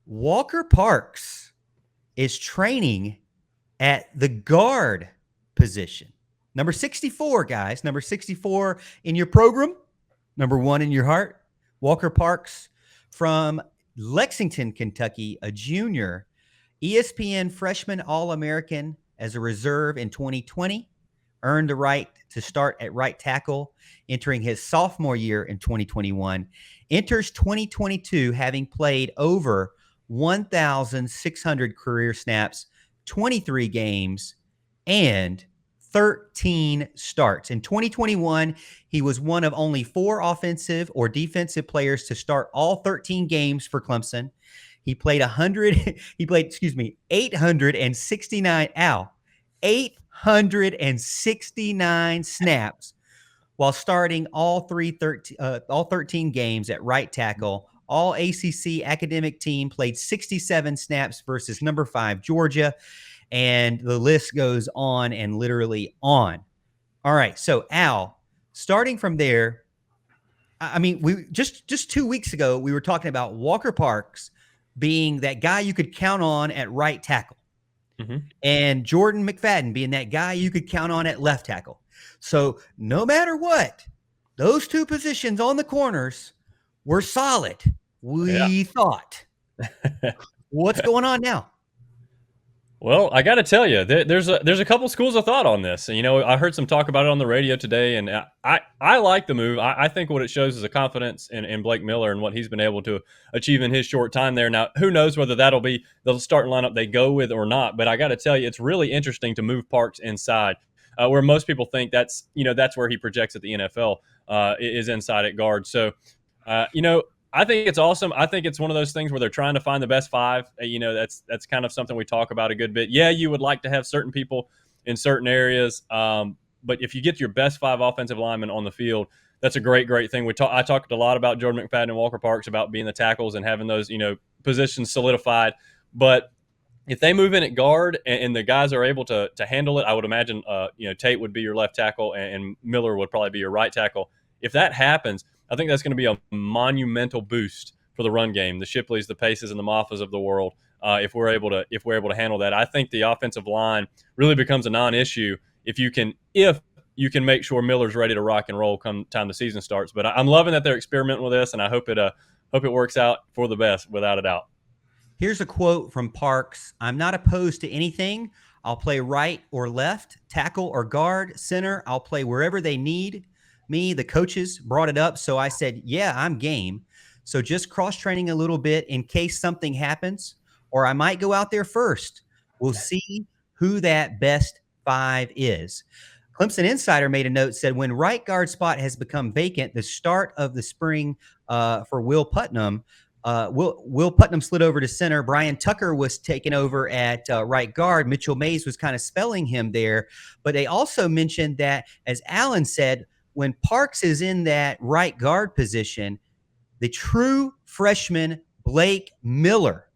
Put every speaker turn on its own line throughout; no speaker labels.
Walker Parks is training at the guard position. Number 64, guys. Number 64 in your program. Number 1 in your heart. Walker Parks from Lexington, Kentucky, a junior, ESPN freshman All-American as a reserve in 2020, earned the right to start at right tackle, entering his sophomore year in 2021, enters 2022 having played over 1,600 career snaps, 23 games, and 13 starts. In 2021, he was one of only 4 offensive or defensive players to start all 13 games for Clemson. He played 869 869 snaps while starting all 13 games at right tackle. All ACC academic team played 67 snaps versus number 5 Georgia, and the list goes on and literally on. All right, so Al, starting from there, I mean, we just 2 weeks ago we were talking about Walker Parks being that guy you could count on at right tackle, and Jordan McFadden being that guy you could count on at left tackle. So no matter what, those 2 positions on the corners were solid. We thought. What's going on now?
Well, I got to tell you, there's a couple schools of thought on this. And, I heard some talk about it on the radio today, and I like the move. I think what it shows is a confidence in Blake Miller and what he's been able to achieve in his short time there. Now, who knows whether that'll be the starting lineup they go with or not, but I got to tell you, it's really interesting to move Parks inside, where most people think that's where he projects at the NFL, is inside at guard. So, I think it's awesome. I think it's one of those things where they're trying to find the best 5. That's kind of something we talk about a good bit. Yeah, you would like to have certain people in certain areas, but if you get your best 5 offensive linemen on the field, that's a great thing. I talked a lot about Jordan McFadden and Walker Parks about being the tackles and having those positions solidified. But if they move in at guard and the guys are able to handle it, I would imagine Tate would be your left tackle and Miller would probably be your right tackle. If that happens, I think that's going to be a monumental boost for the run game, the Shipleys, the Paces, and the Moffas of the world. If we're able to handle that, I think the offensive line really becomes a non-issue if you can make sure Miller's ready to rock and roll come time the season starts. But I'm loving that they're experimenting with this, and I hope it works out for the best, without a doubt.
Here's a quote from Parks. "I'm not opposed to anything. I'll play right or left, tackle or guard, center. I'll play wherever they need me. The coaches brought it up, so I said, yeah, I'm game. So just cross-training a little bit in case something happens, or I might go out there first. We'll see who that best 5 is." Clemson Insider made a note, said, when right guard spot has become vacant, the start of the spring for Will Putnam, Will Putnam slid over to center. Brian Tucker was taken over at right guard. Mitchell Mays was kind of spelling him there. But they also mentioned that, as Alan said, when Parks is in that right guard position, the true freshman Blake Miller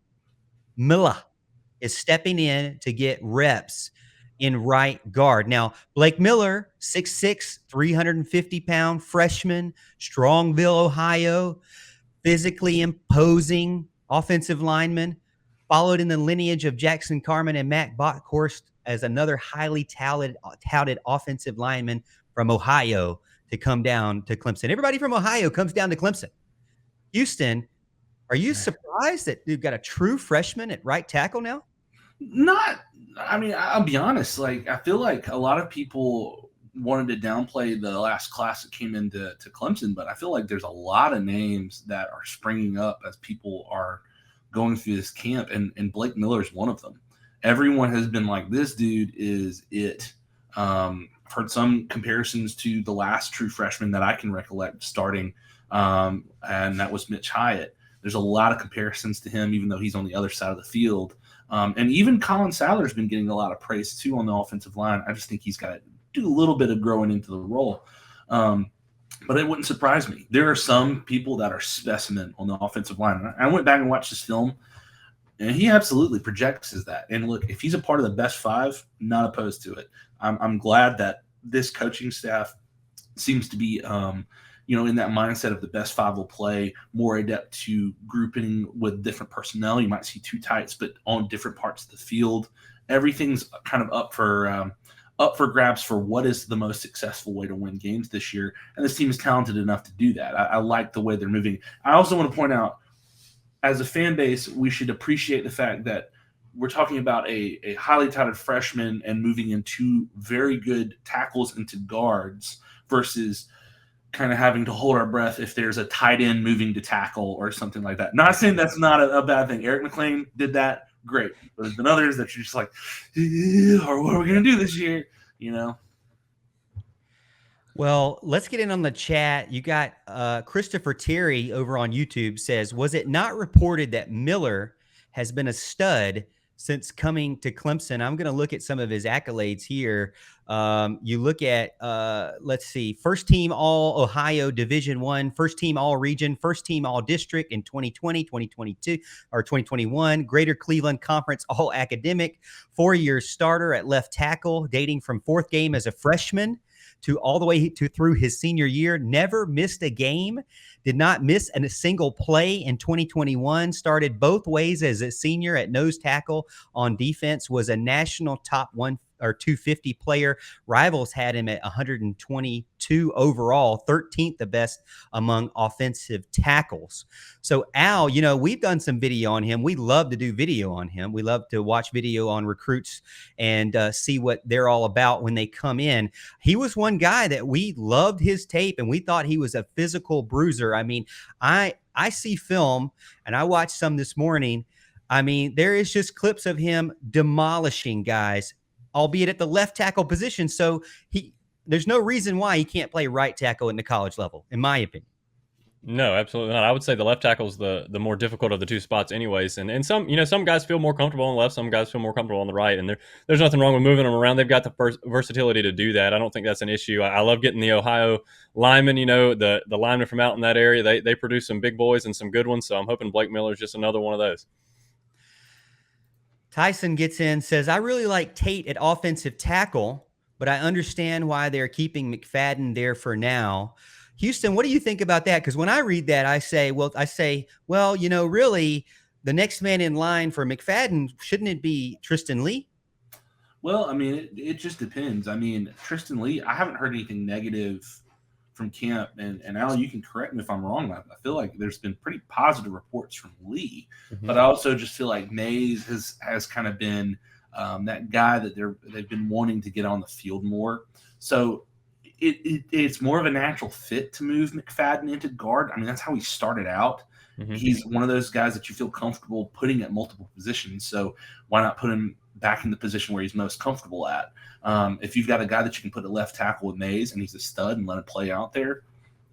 is stepping in to get reps in right guard. Now, Blake Miller, 6'6", 350-pound freshman, Strongville, Ohio, physically imposing offensive lineman, followed in the lineage of Jackson Carman and Matt Bockhorst as another highly touted offensive lineman from Ohio to come down to Clemson. Everybody from Ohio comes down to Clemson. Houston, are you surprised that you've got a true freshman at right tackle now?
I'll be honest. I feel like a lot of people wanted to downplay the last class that came into Clemson, but I feel like there's a lot of names that are springing up as people are going through this camp, and Blake Miller is one of them. Everyone has been like, this dude is it. I've heard some comparisons to the last true freshman that I can recollect starting, and that was Mitch Hyatt. There's a lot of comparisons to him, even though he's on the other side of the field. And even Colin Sadler's been getting a lot of praise, too, on the offensive line. I just think he's got to do a little bit of growing into the role. But it wouldn't surprise me. There are some people that are specimen on the offensive line. I went back and watched this film, and he absolutely projects as that. And look, if he's a part of the best 5, not opposed to it. I'm glad that this coaching staff seems to be, in that mindset of the best five will play, more adept to grouping with different personnel. You might see two tights, but on different parts of the field. Everything's kind of up for grabs for what is the most successful way to win games this year. And this team is talented enough to do that. I like the way they're moving. I also want to point out, as a fan base, we should appreciate the fact that we're talking about a highly touted freshman and moving in two very good tackles into guards versus kind of having to hold our breath if there's a tight end moving to tackle or something like that. Not saying that's not a bad thing. Eric McLean did that. Great. But there's been others that you're just like, or what are we going to do this year?
Well, let's get in on the chat. You got Christopher Terry over on YouTube says, was it not reported that Miller has been a stud since coming to Clemson? I'm going to look at some of his accolades here. You look at, let's see, first team all Ohio Division I, first team all region, first team all district in 2020, 2022, or 2021, Greater Cleveland Conference all academic, 4-year starter at left tackle, dating from fourth game as a freshman to all the way to through his senior year, never missed a game, did not miss a single play in 2021, started both ways as a senior at nose tackle on defense, was a national top 1 or 250 player. Rivals had him at 122 overall, 13th the best among offensive tackles. So Al, we've done some video on him. We love to do video on him. We love to watch video on recruits and see what they're all about when they come in. He was one guy that we loved his tape and we thought he was a physical bruiser. I mean, I see film and I watched some this morning. I mean, there is just clips of him demolishing guys, albeit at the left tackle position. So there's no reason why he can't play right tackle in the college level, in my opinion.
No, absolutely not. I would say the left tackle is the more difficult of the two spots anyways. And some guys feel more comfortable on the left, some guys feel more comfortable on the right. And there's nothing wrong with moving them around. They've got the versatility to do that. I don't think that's an issue. I love getting the Ohio linemen, the linemen from out in that area. They produce some big boys and some good ones. So I'm hoping Blake Miller is just another one of those.
Tyson gets in, says, I really like Tate at offensive tackle, but I understand why they're keeping McFadden there for now. Houston, what do you think about that? Because when I read that, I say, really, the next man in line for McFadden, shouldn't it be Tristan Lee?
Well, I mean, it just depends. I mean, Tristan Lee, I haven't heard anything negative from camp. And Al, you can correct me if I'm wrong. I feel like there's been pretty positive reports from Lee. Mm-hmm. But I also just feel like Mays has kind of been that guy that they've been wanting to get on the field more. So it's more of a natural fit to move McFadden into guard. I mean, that's how he started out. Mm-hmm. He's one of those guys that you feel comfortable putting at multiple positions. So why not put him back in the position where he's most comfortable at? If you've got a guy that you can put at left tackle with Mays and he's a stud and let him play out there,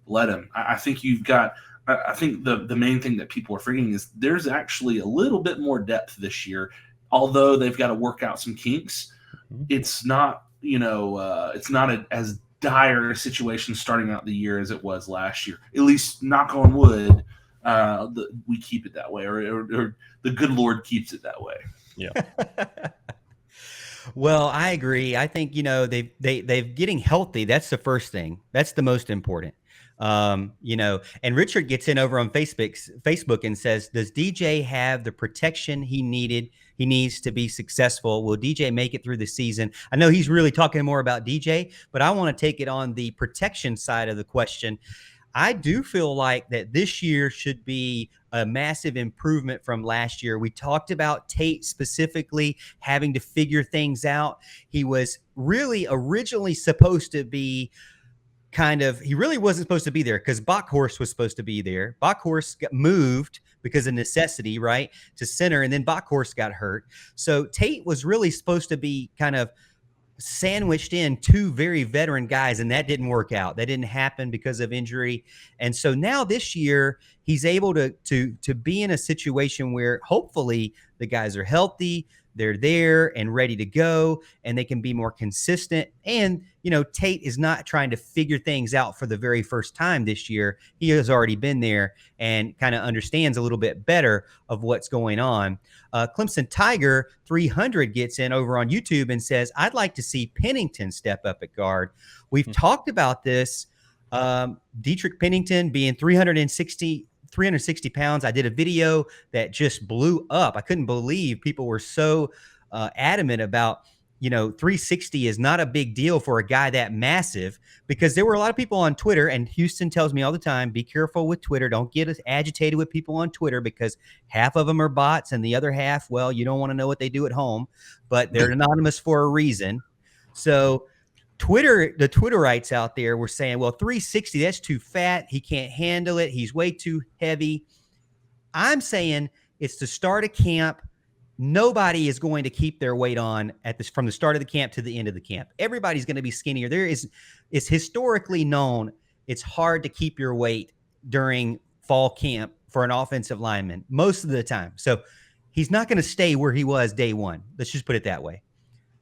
let him. I think the main thing that people are forgetting is there's actually a little bit more depth this year. Although they've got to work out some kinks, mm-hmm. It's not, it's not as dire a situation starting out the year as it was last year. At least, knock on wood, we keep it that way, or the good Lord keeps it that way.
Yeah.
Well, I agree. I think they've getting healthy. That's the first thing. That's the most important. And Richard gets in over on Facebook and says, does DJ have the protection he needs to be successful? Will DJ make it through the season? I know he's really talking more about DJ, but I want to take it on the protection side of the question. I do feel like that this year should be a massive improvement from last year. We talked about Tate specifically having to figure things out. He was really originally supposed to be he really wasn't supposed to be there because Bockhorst was supposed to be there. Bockhorst got moved because of necessity, right, to center, and then Bockhorst got hurt. So Tate was really supposed to be kind of sandwiched in two very veteran guys, and that didn't work out. That didn't happen because of injury. And so now this year, he's able to be in a situation where hopefully the guys are healthy, they're there and ready to go, and they can be more consistent. And, Tate is not trying to figure things out for the very first time this year. He has already been there and kind of understands a little bit better of what's going on. Clemson Tiger 300 gets in over on YouTube and says, I'd like to see Pennington step up at guard. We've talked about this Dietrich Pennington being 360 pounds. I did a video that just blew up. I couldn't believe people were so adamant about, 360 is not a big deal for a guy that massive, because there were a lot of people on Twitter, and Houston tells me all the time, be careful with Twitter. Don't get as agitated with people on Twitter, because half of them are bots and the other half, well, you don't want to know what they do at home, but they're anonymous for a reason. So the Twitterites out there were saying, well, 360, that's too fat. He can't handle it. He's way too heavy. I'm saying it's the start of camp. Nobody is going to keep their weight on from the start of the camp to the end of the camp. Everybody's going to be skinnier. It's historically known it's hard to keep your weight during fall camp for an offensive lineman most of the time. So he's not going to stay where he was day one. Let's just put it that way.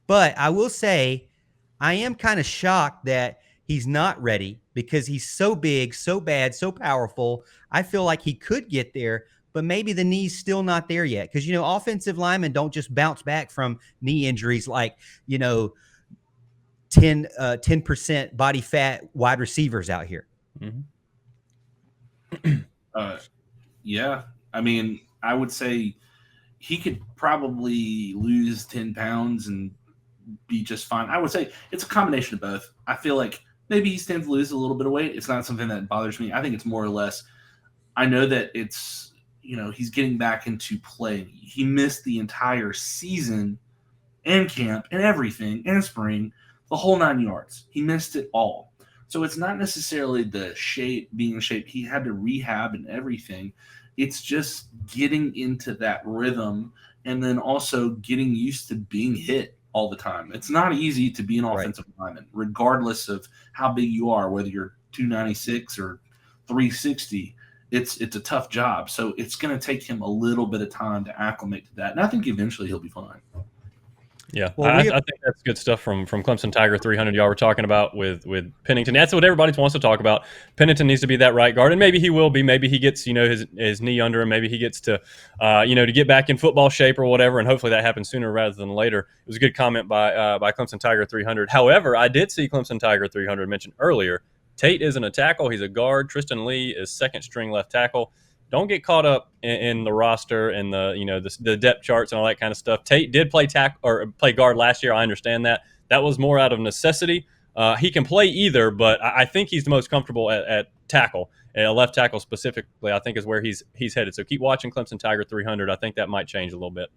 But I will say, I am kind of shocked that he's not ready, because he's so big, so bad, so powerful. I feel like he could get there, but maybe the knee's still not there yet. Because, offensive linemen don't just bounce back from knee injuries like, 10% body fat wide receivers out here.
Mm-hmm.
Yeah. I mean, I would say he could probably lose 10 pounds and be just fine. I would say it's a combination of both. I feel like maybe he stands to lose a little bit of weight. It's not something that bothers me. I think it's more or less, I know that it's, he's getting back into play. He missed the entire season and camp and everything and spring, the whole 9 yards. He missed it all. So it's not necessarily the being in shape. He had to rehab and everything. It's just getting into that rhythm, and then also getting used to being hit all the time. It's not easy to be an offensive lineman, regardless of how big you are, whether you're 296 or 360. It's a tough job. So it's going to take him a little bit of time to acclimate to that. And I think eventually he'll be fine.
Yeah, well, I think that's good stuff from Clemson Tiger 300. Y'all were talking about with Pennington. That's what everybody wants to talk about. Pennington needs to be that right guard, and maybe he will be. Maybe he gets his knee under him. Maybe he gets to to get back in football shape or whatever. And hopefully that happens sooner rather than later. It was a good comment by Clemson Tiger 300. However, I did see Clemson Tiger 300 mentioned earlier. Tate isn't a tackle; he's a guard. Tristan Lee is second string left tackle. Don't get caught up in the roster and the depth charts and all that kind of stuff. Tate did play play guard last year. I understand that. That was more out of necessity. He can play either, but I think he's the most comfortable at tackle. And left tackle specifically, I think, is where he's headed. So keep watching Clemson Tiger 300. I think that might change a little bit.